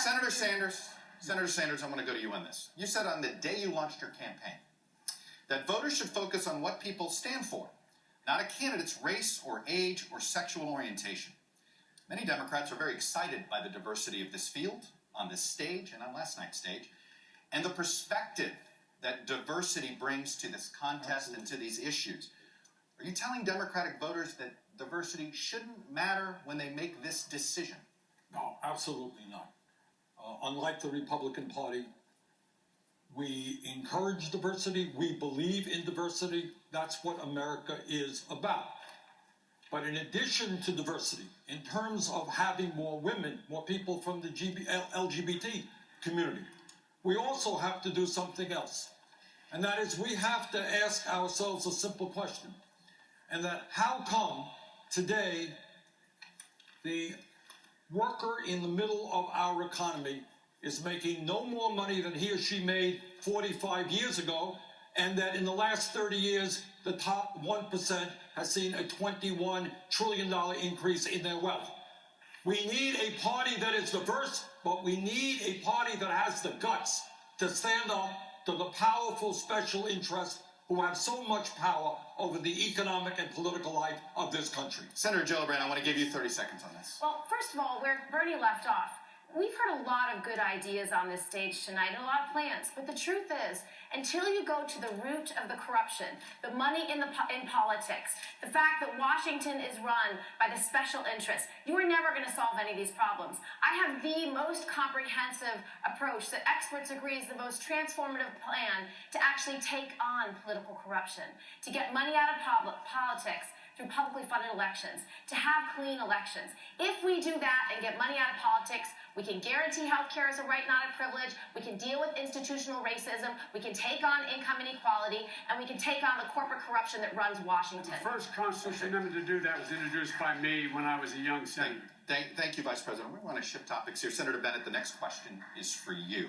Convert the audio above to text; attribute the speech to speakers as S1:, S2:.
S1: Senator Sanders, I'm going to go to you on this. You said on the day you launched your campaign that voters should focus on what people stand for, not a candidate's race or age or sexual orientation. Many Democrats are very excited by the diversity of this field, on this stage and on last night's stage, and the perspective that diversity brings to this contest and to these issues. Are you telling Democratic voters that diversity shouldn't matter when they make this decision?
S2: No, absolutely not. Unlike the Republican Party, we encourage diversity. We believe in diversity. That's what America is about. But in addition to diversity, in terms of having more women, more people from the LGBT community, we also have to do something else. And that is, we have to ask ourselves a simple question. And that, how come today the worker in the middle of our economy is making no more money than he or she made 45 years ago, and that in the last 30 years, the top 1% has seen a $21 trillion increase in their wealth? We need a party that is diverse, but we need a party that has the guts to stand up to the powerful special interests who have so much power over the economic and political life of this country.
S1: Senator Gillibrand, I want to give you 30 seconds on this.
S3: Well, first of all, where Bernie left off, we've heard a lot of good ideas on this stage tonight, and a lot of plans. But the truth is, until you go to the root of the corruption, the money in politics, the fact that Washington is run by the special interests, you are never going to solve any of these problems. I have the most comprehensive approach that experts agree is the most transformative plan to actually take on political corruption, to get money out of politics through publicly funded elections, to have clean elections. If we do that and get money out of politics, we can guarantee health care is a right, not a privilege. We can deal with institutional racism. We can take on income inequality, and we can take on the corporate corruption that runs Washington.
S4: The first constitutional amendment to do that was introduced by me when I was a young senator.
S1: Thank you, Vice President. We want to shift topics here. Senator Bennett, the next question is for you.